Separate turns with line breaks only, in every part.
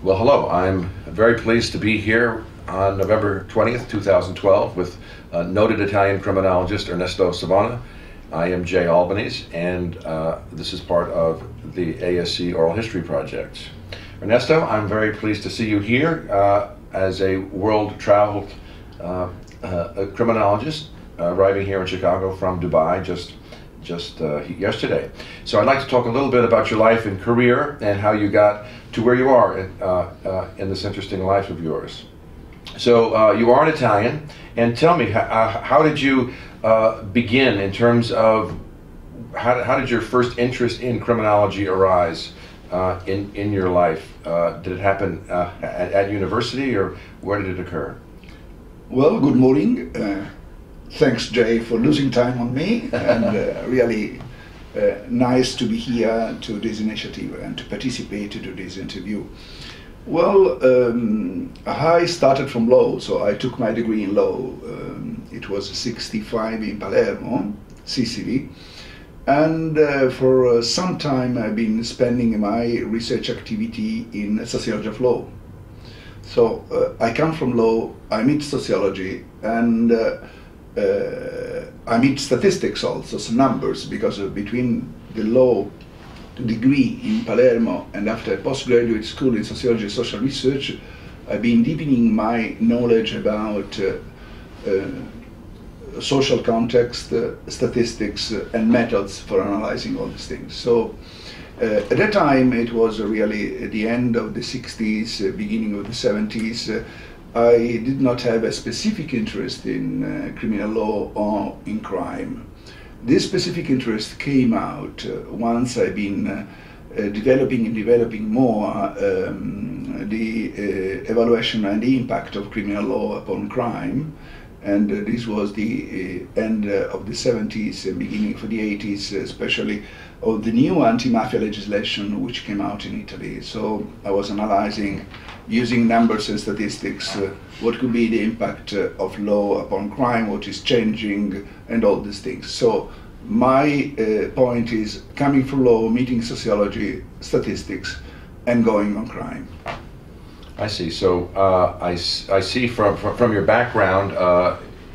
Well, hello. I'm very pleased to be here on November 20th, 2012 with noted Italian criminologist Ernesto Savona. I am Jay Albanese, and this is part of the ASC Oral History Project. Ernesto, I'm very pleased to see you here as a world-traveled criminologist arriving here in Chicago from Dubai just yesterday. So I'd like to talk a little bit about your life and career and how you got to where you are in this interesting life of yours. So you are an Italian, and tell me, how did you begin in terms of how did your first interest in criminology arise in your life? Did it happen at university, or where did it occur?
Well, good morning. Thanks, Jay, for losing time on me, and really nice to be here to this initiative and to participate to this interview. Well, I started from law, so I took my degree in law. It was 65 in Palermo, Sicily, and for some time I've been spending my research activity in sociology of law. So I come from law, I meet sociology, and I meet statistics also, so numbers, because between the law degree in Palermo and after postgraduate school in sociology and social research, I've been deepening my knowledge about social context, statistics, and methods for analyzing all these things. So at that time, it was really at the end of the 60s, beginning of the 70s, I did not have a specific interest in criminal law or in crime. This specific interest came out once I've been developing more the evaluation and the impact of criminal law upon crime. And this was the end of the 70s and beginning of the 80s, especially of the new anti-mafia legislation which came out in Italy. So I was analyzing, using numbers and statistics, what could be the impact of law upon crime, what is changing, and all these things. So my point is coming from law, meeting sociology, statistics, and going on crime.
I see. So I see from your background,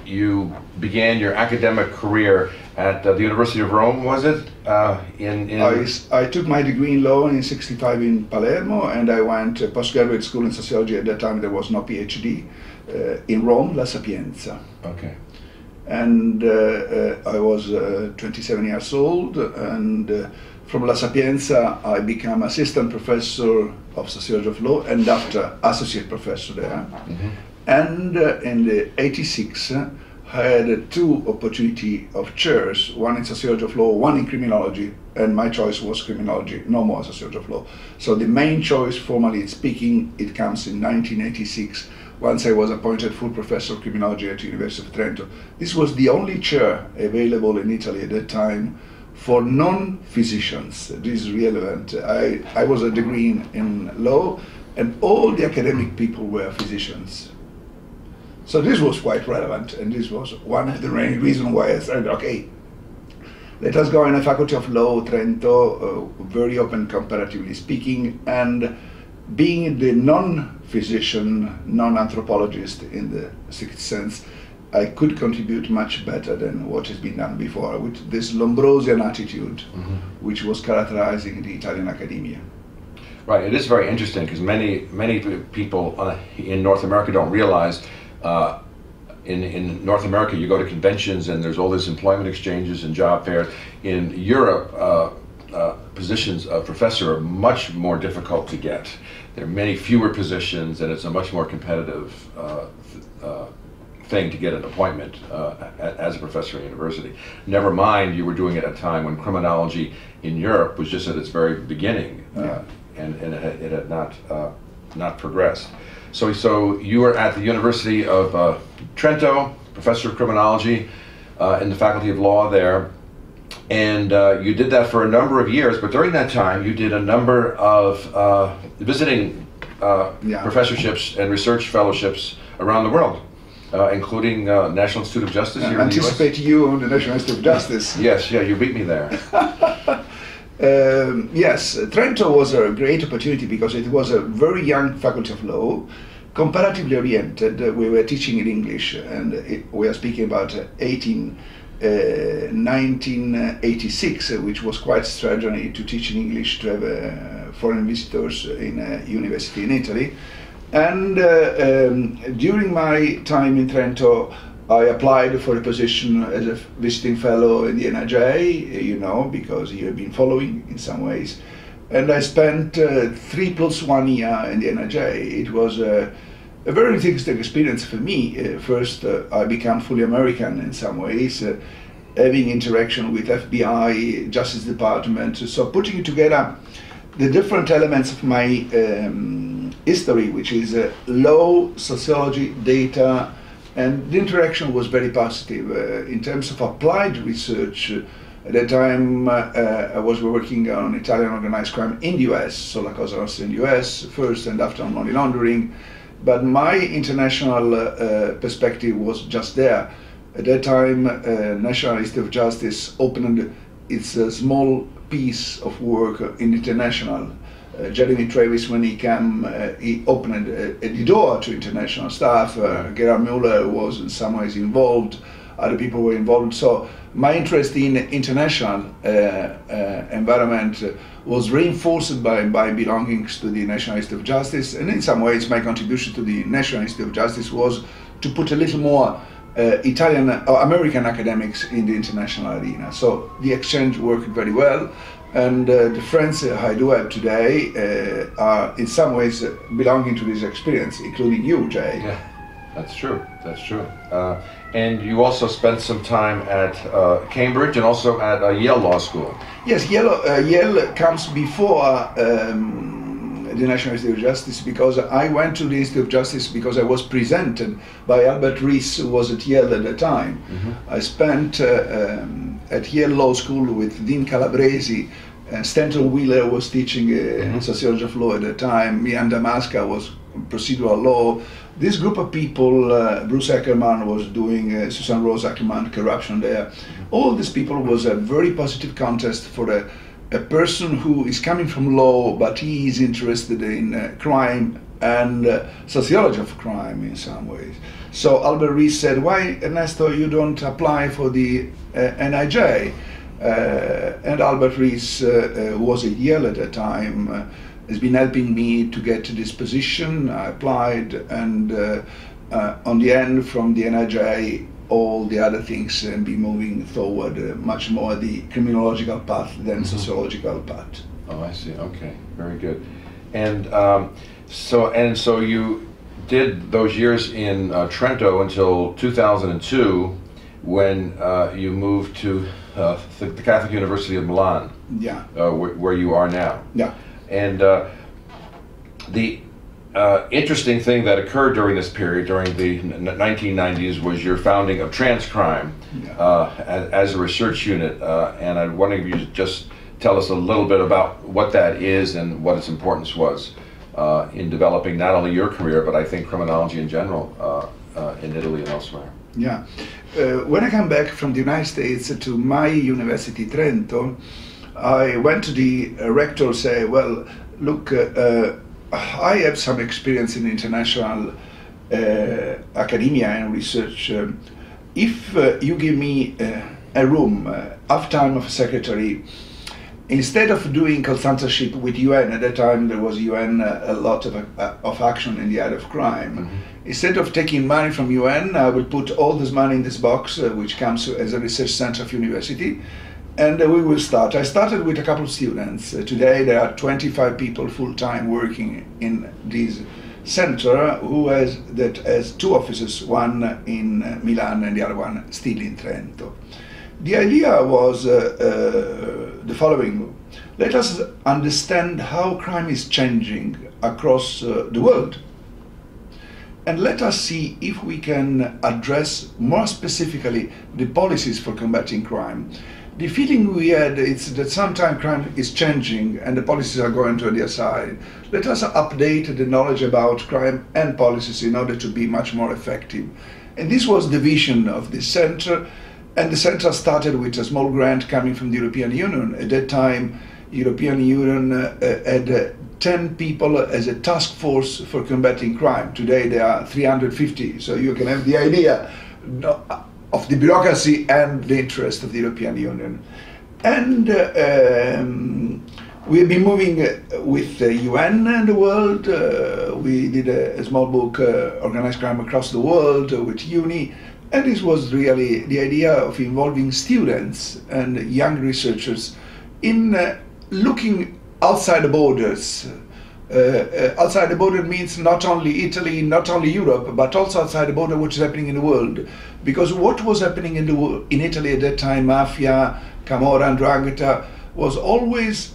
you began your academic career at the University of Rome, was it?
I took my degree in law in 65 in Palermo, and I went to postgraduate school in sociology. At that time there was no PhD in Rome, La Sapienza.
Okay.
And I was 27 years old, and from La Sapienza I became assistant professor of sociology of law and after associate professor there. Mm-hmm. And in the 86 I had two opportunity of chairs, one in sociology of law, one in criminology, and my choice was criminology, no more sociology of law. So the main choice, formally speaking, it comes in 1986, once I was appointed full professor of criminology at the University of Trento. This was the only chair available in Italy at that time for non-physicians. This is relevant. I was a degree in law, and all the academic people were physicians. So this was quite relevant, and this was one of the main reasons why I said, okay, let us go in a faculty of law, Trento, very open comparatively speaking, and being the non-physician, non-anthropologist in the sixth sense, I could contribute much better than what has been done before, with this Lombrosian attitude, mm-hmm. which was characterizing the Italian academia.
Right, it is very interesting because many people in North America don't realize in North America you go to conventions and there's all these employment exchanges and job fairs. In Europe, positions of professor are much more difficult to get. There are many fewer positions, and it's a much more competitive thing to get an appointment as a professor at university. Never mind, you were doing it at a time when criminology in Europe was just at its very beginning, and it had not progressed. So you were at the University of Trento, professor of criminology in the faculty of law there, and you did that for a number of years. But during that time, you did a number of visiting professorships and research fellowships around the world. Including National Institute of Justice here in the US.
Anticipate you on the National Institute of Justice.
Yes, yeah, you beat me there.
Yes, Trento was a great opportunity because it was a very young faculty of law, comparatively oriented. We were teaching in English, and we are speaking about 1986, which was quite extraordinary to teach in English, to have foreign visitors in a university in Italy. And during my time in Trento, I applied for a position as a visiting fellow in the NIJ, you know, because you have been following in some ways. And I spent 3+1 year in the NIJ. It was a very interesting experience for me. First, I became fully American in some ways, having interaction with FBI, Justice Department. So putting together the different elements of my history, which is law, sociology, data, and the interaction was very positive. In terms of applied research, at that time I was working on Italian organized crime in the US, so La Cosa Nostra in the US first and after on money laundering. But my international perspective was just there. At that time, National Institute of Justice opened its small piece of work in international. Jeremy Travis, when he came, he opened the door to international staff. Gerard Muller was in some ways involved, other people were involved. So my interest in international environment was reinforced by belongings to the National Institute of Justice, and in some ways my contribution to the National Institute of Justice was to put a little more Italian or American academics in the international arena. So the exchange worked very well. And the friends I do have today are in some ways belonging to this experience, including you, Jay.
Yeah, that's true. That's true. And you also spent some time at Cambridge and also at Yale Law School.
Yes, Yale comes before the National Institute of Justice, because I went to the Institute of Justice because I was presented by Albert Rees, who was at Yale at the time. Mm-hmm. I spent at Yale Law School with Dean Calabresi, and Stanton Wheeler was teaching sociology of law at the time. Mian Damaska was procedural law. This group of people, Bruce Ackerman was doing, Susan Rose Ackerman, corruption there. All these people was a very positive contest for a person who is coming from law, but he is interested in crime and sociology of crime in some ways. So Albert Rees said, why, Ernesto, you don't apply for the NIJ? And Albert Rees, who was at Yale at the time, has been helping me to get to this position. I applied, and on the end, from the NIJ, all the other things and be moving forward much more the criminological path than sociological path.
Oh, I see. Okay, very good. And so you did those years in Trento until 2002, when you moved to the Catholic University of Milan.
Yeah.
Where you are now.
Yeah.
And the interesting thing that occurred during this period, during the 1990s, was your founding of Transcrime as a research unit. And I wonder if you could just tell us a little bit about what that is and what its importance was in developing not only your career, but I think criminology in general in Italy and elsewhere.
Yeah. When I came back from the United States to my university, Trento, I went to the rector and say, well, look, I have some experience in international academia and research. If you give me a room, half time of a secretary, instead of doing consultanship with UN, at that time there was UN, a lot of action in the area of crime. Instead of taking money from UN, I will put all this money in this box, which comes as a research center of university, and we will start. I started with a couple of students. Today there are 25 people full-time working in this center, who has two offices, one in Milan and the other one still in Trento. The idea was the following: let us understand how crime is changing across the world, and let us see if we can address more specifically the policies for combating crime. The feeling we had is that sometimes crime is changing and the policies are going to the other side. Let us update the knowledge about crime and policies in order to be much more effective. And this was the vision of this center. And the center started with a small grant coming from the European Union. At that time, European Union had 10 people as a task force for combating crime. Today there are 350, so you can have the idea of the bureaucracy and the interest of the European Union. And we've been moving with the UN and the world. We did a small book, Organized Crime Across the World, with UNI. And this was really the idea of involving students and young researchers in looking outside the borders. Outside the border means not only Italy, not only Europe, but also outside the border what is happening in the world. Because what was happening in Italy at that time, mafia, Camorra, and 'Ndrangheta, was always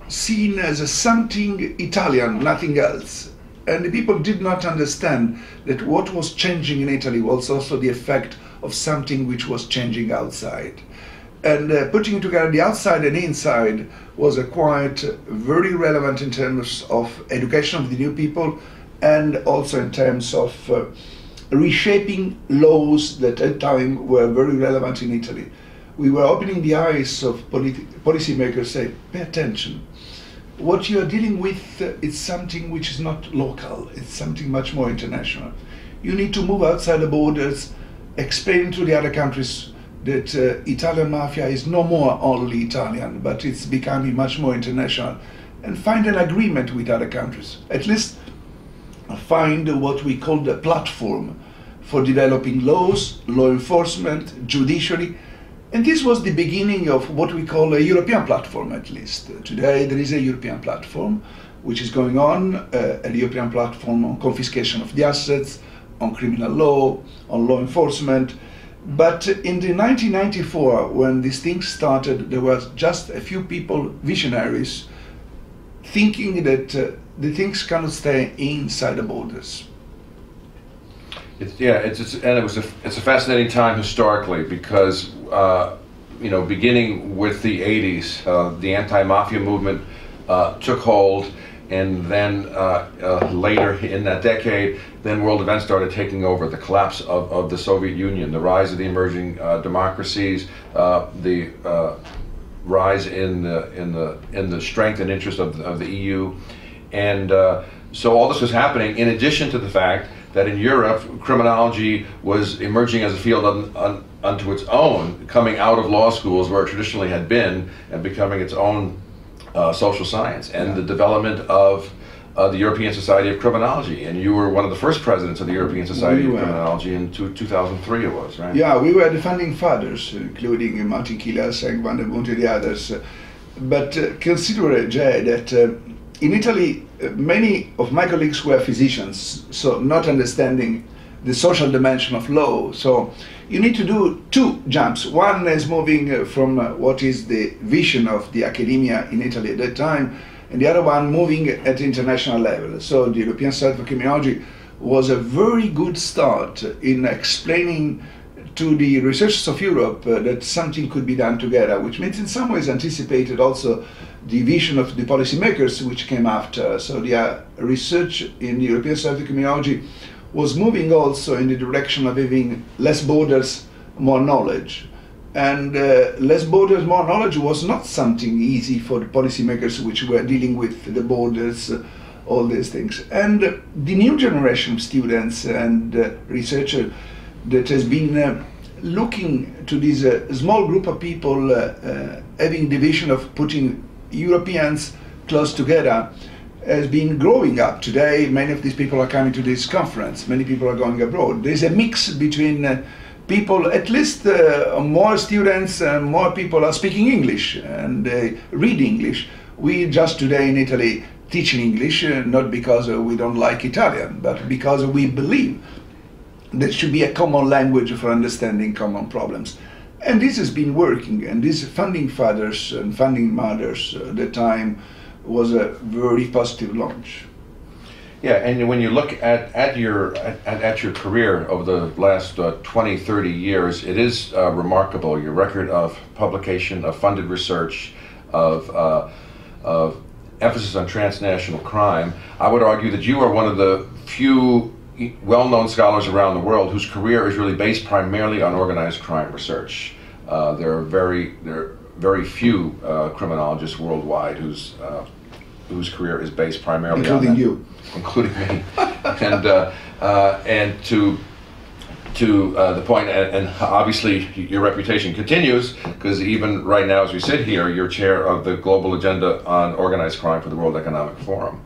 seen as something Italian, nothing else. And the people did not understand that what was changing in Italy was also the effect of something which was changing outside. And putting together the outside and inside was quite very relevant in terms of education of the new people, and also in terms of reshaping laws that at the time were very relevant in Italy. We were opening the eyes of policymakers, say, pay attention. What you are dealing with is something which is not local, it's something much more international. You need to move outside the borders, explain to the other countries that Italian mafia is no more only Italian, but it's becoming much more international, and find an agreement with other countries. At least find what we call the platform for developing laws, law enforcement, judiciary. And this was the beginning of what we call a European platform, at least. Today there is a European platform which is going on, a European platform on confiscation of the assets, on criminal law, on law enforcement. But in the 1994, when these things started, there was just a few people, visionaries, thinking that the things cannot stay inside the borders.
It's a fascinating time historically because beginning with the 80s, the anti-mafia movement took hold, and then later in that decade, then world events started taking over. The collapse of the Soviet Union, the rise of the emerging democracies, the rise in the strength and interest of the EU, and so all this was happening in addition to the fact that in Europe, criminology was emerging as a field unto its own, coming out of law schools where it traditionally had been, and becoming its own social science, and the development of the European Society of Criminology. And you were one of the first presidents of the European Society of Criminology in 2003 it was, right?
Yeah, we were the founding fathers, including Martin Kilas and Van der Bunte and the others. But consider, Jay, that in Italy, many of my colleagues were physicians, so not understanding the social dimension of law. So you need to do two jumps. One is moving from what is the vision of the academia in Italy at that time, and the other one moving at the international level. So the European Society for Criminology was a very good start in explaining to the researchers of Europe that something could be done together, which means in some ways anticipated also the vision of the policymakers which came after. So the research in the European Society of Criminology was moving also in the direction of having less borders, more knowledge. And less borders, more knowledge was not something easy for the policymakers which were dealing with the borders, all these things. And the new generation of students and researchers that has been looking to this small group of people having the vision of putting Europeans close together has been growing up. Today, many of these people are coming to this conference. Many people are going abroad. There's a mix between people, at least more students and more people are speaking English and read English. We just today in Italy teach in English, not because we don't like Italian, but because we believe there should be a common language for understanding common problems. And this has been working, and these funding fathers and funding mothers at the time was a very positive launch.
Yeah, and when you look at your career over the last 20, 30 years, it is remarkable, your record of publication, of funded research, of emphasis on transnational crime. I would argue that you are one of the few well-known scholars around the world whose career is really based primarily on organized crime research. There are very very few criminologists worldwide whose career is based primarily on
including
that,
you,
including me, and to the point, and obviously your reputation continues, because even right now as we sit here, you're chair of the Global Agenda on Organized Crime for the World Economic Forum,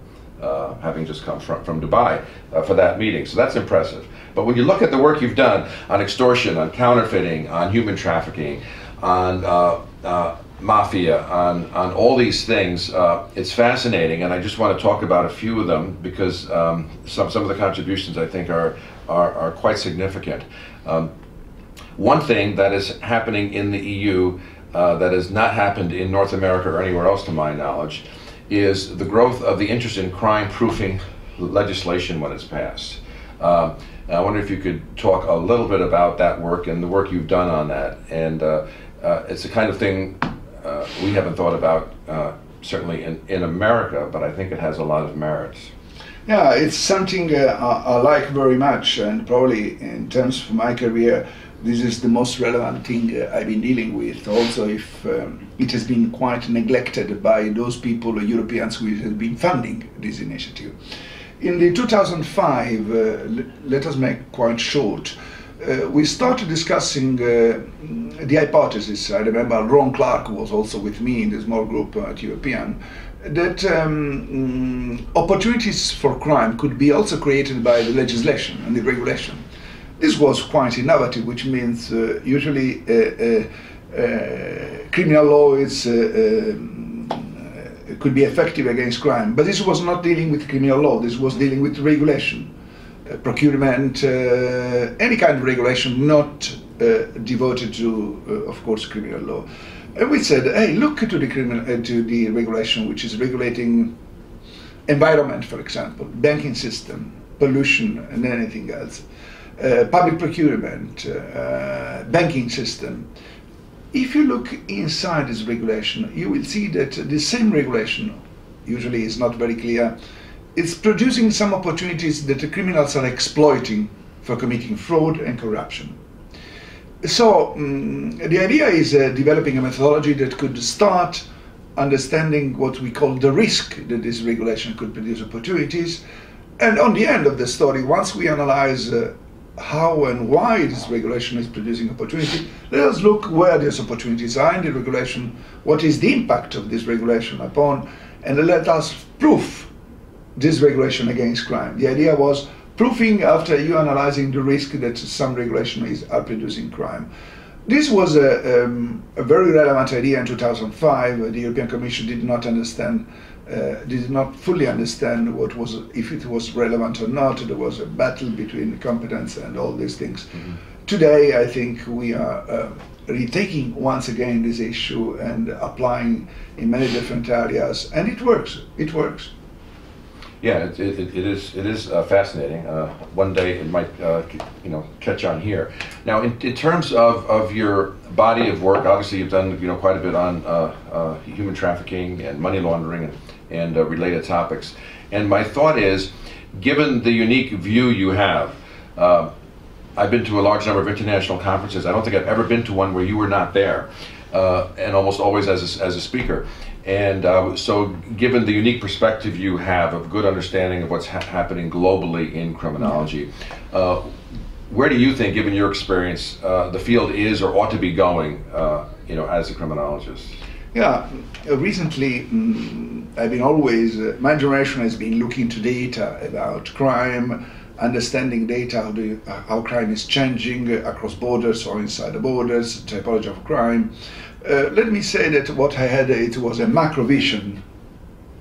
having just come from Dubai for that meeting. So that's impressive. But when you look at the work you've done on extortion, on counterfeiting, on human trafficking, on mafia, on all these things, it's fascinating, and I just want to talk about a few of them, because some of the contributions I think are quite significant. One thing that is happening in the EU that has not happened in North America or anywhere else to my knowledge is the growth of the interest in crime-proofing legislation when it's passed. I wonder if you could talk a little bit about that work and the work you've done on that. And it's the kind of thing we haven't thought about, certainly in America, but I think it has a lot of merits.
Yeah, it's something I like very much, and probably in terms of my career, this is the most relevant thing I've been dealing with. Also, if it has been quite neglected by those people, Europeans, who have been funding this initiative. In the 2005, let us make quite short, we started discussing the hypothesis. I remember Ron Clark was also with me in the small group at European, that opportunities for crime could be also created by the legislation and the regulation. This was quite innovative, which means usually criminal law is, could be effective against crime, but this was not dealing with criminal law, this was dealing with regulation, procurement, any kind of regulation not devoted to, of course, criminal law. And we said, hey, look to the regulation which is regulating environment, for example, banking system, pollution, and anything else, public procurement, banking system. If you look inside this regulation, you will see that the same regulation, usually is not very clear, it's producing some opportunities that the criminals are exploiting for committing fraud and corruption. So the idea is developing a methodology that could start understanding what we call the risk that this regulation could produce opportunities. And on the end of the story, once we analyze how and why this regulation is producing opportunity, let us look where these opportunities are in the regulation, what is the impact of this regulation upon, and let us proof this regulation against crime. The idea was proofing after you analyzing the risk that some regulation are producing crime. This was a very relevant idea in 2005. The European Commission did not understand, did not fully understand what was, if it was relevant or not. There was a battle between competence and all these things. Mm-hmm. Today, I think we are retaking once again this issue and applying in many different areas, and it works. It works.
Yeah, it is fascinating. One day it might catch on here. Now, in terms of your body of work, obviously you've done quite a bit on human trafficking and money laundering and related topics. And my thought is, given the unique view you have, I've been to a large number of international conferences. I don't think I've ever been to one where you were not there, and almost always as a speaker. And so given the unique perspective you have of good understanding of what's happening globally in criminology, where do you think, given your experience, the field is or ought to be going, as a criminologist?
Yeah, recently I've been always, my generation has been looking to data about crime, understanding data, how crime is changing across borders or inside the borders, typology of crime. Let me say that what I had, it was a macro vision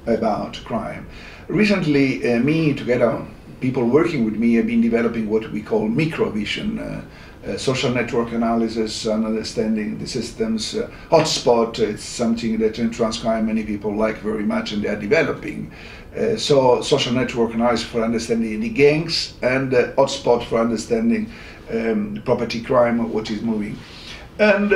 about crime. Recently, me, together, people working with me have been developing what we call micro vision, social network analysis and understanding the systems. Hotspot, it's something that in transcrime many people like very much and they are developing. So social network analysis for understanding the gangs, and hotspot for understanding property crime, what is moving. And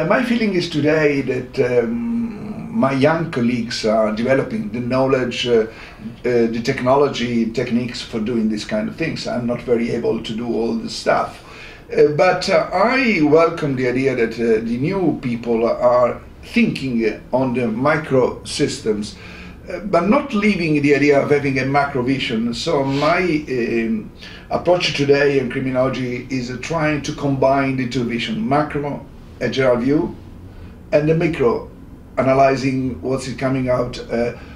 my feeling is today that my young colleagues are developing the knowledge, the technology, techniques for doing this kind of things. I'm not very able to do all the stuff. But I welcome the idea that the new people are thinking on the micro systems, but not leaving the idea of having a macro vision. So my approach today in criminology is trying to combine the two visions, macro, a general view, and the micro, analyzing what's coming out,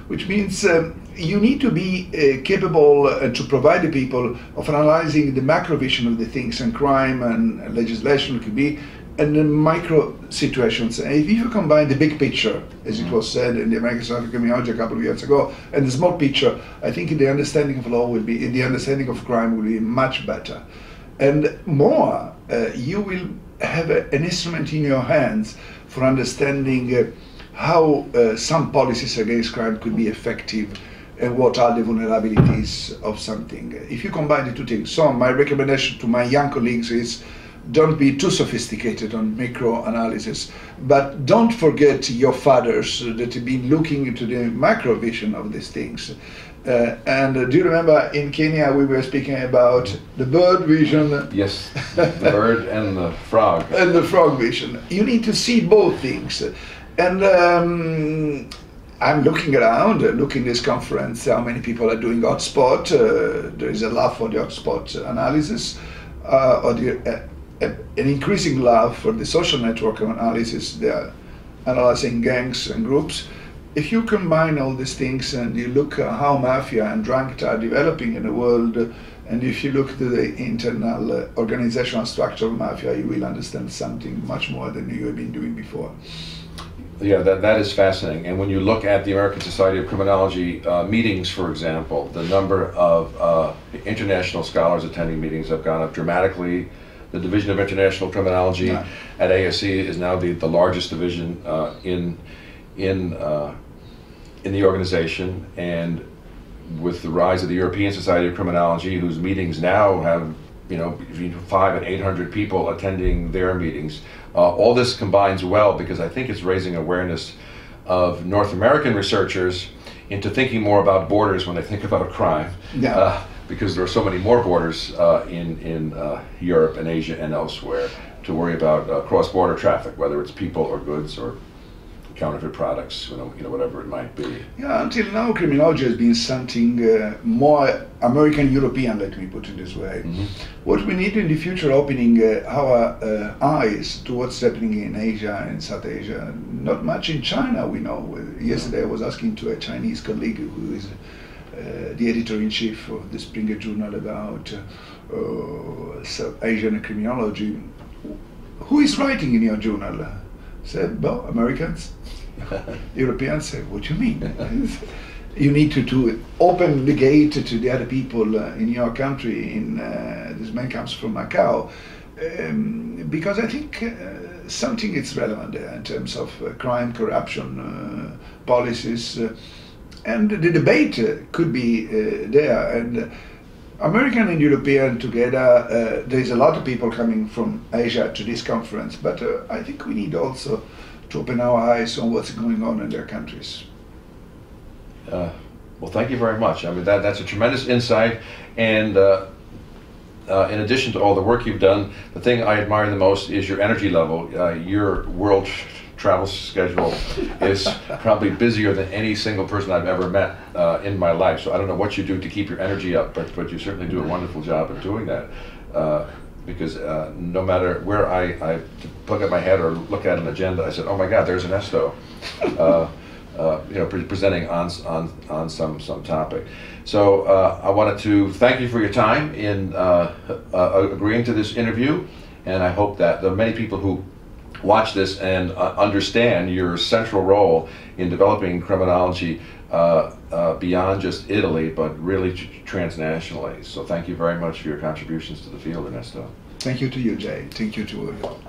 which means you need to be capable to provide the people of analyzing the macro vision of the things, and crime and legislation could be, and the micro situations. And if you combine the big picture, as it was said in the American Society of Criminology a couple of years ago, and the small picture, I think the understanding of law will be, the understanding of crime will be much better. And more, you will have an instrument in your hands for understanding how some policies against crime could be effective and what are the vulnerabilities of something. If you combine the two things, so my recommendation to my young colleagues is don't be too sophisticated on macro analysis, but don't forget your fathers that have been looking into the macro vision of these things. And do you remember in Kenya we were speaking about the bird vision?
Yes, the bird and the frog.
And the frog vision. You need to see both things. And I'm looking around, looking at this conference, how many people are doing hotspot. There is a love for the hotspot analysis, an increasing love for the social network analysis. They are analyzing gangs and groups. If you combine all these things and you look at how mafia and drugs are developing in the world, and if you look to the internal organizational structure of mafia, you will understand something much more than you have been doing before.
Yeah, that is fascinating. And when you look at the American Society of Criminology meetings, for example, the number of international scholars attending meetings have gone up dramatically. The Division of International Criminology at ASC is now the largest division in the organization, and with the rise of the European Society of Criminology, whose meetings now have between 500 and 800 people attending their meetings. All this combines well because I think it's raising awareness of North American researchers into thinking more about borders when they think about a crime.
Yeah.
Because there are so many more borders in Europe and Asia and elsewhere to worry about cross-border traffic, whether it's people or goods or counterfeit products, whatever it might be.
Yeah, until now criminology has been something more American-European, let me put it this way. Mm-hmm. What we need in the future, opening our eyes to what's happening in Asia and South Asia, not much in China, we know. Yesterday I was asking to a Chinese colleague who is the editor-in-chief of the Springer Journal about South Asian criminology. Who is writing in your journal? I said, well, Americans. Europeans say, what do you mean? You need to open the gate to the other people in your country. This man comes from Macau. Because I think something is relevant there in terms of crime, corruption, policies. And the debate could be there. And American and European together, there's a lot of people coming from Asia to this conference, but I think we need also to open our eyes on what's going on in their countries.
Well, thank you very much. I mean, that's a tremendous insight. And in addition to all the work you've done, the thing I admire the most is your energy level. Your world travel schedule is probably busier than any single person I've ever met in my life. So I don't know what you do to keep your energy up, but you certainly do a wonderful job of doing that. Because no matter where I plug up my head or look at an agenda, I said, "Oh my God, there's Ernesto," presenting on some topic. So I wanted to thank you for your time in agreeing to this interview, and I hope that the many people who watch this and understand your central role in developing criminology beyond just Italy, but really transnationally. So thank you very much for your contributions to the field, Ernesto.
Thank you to you, Jay. Thank you to all.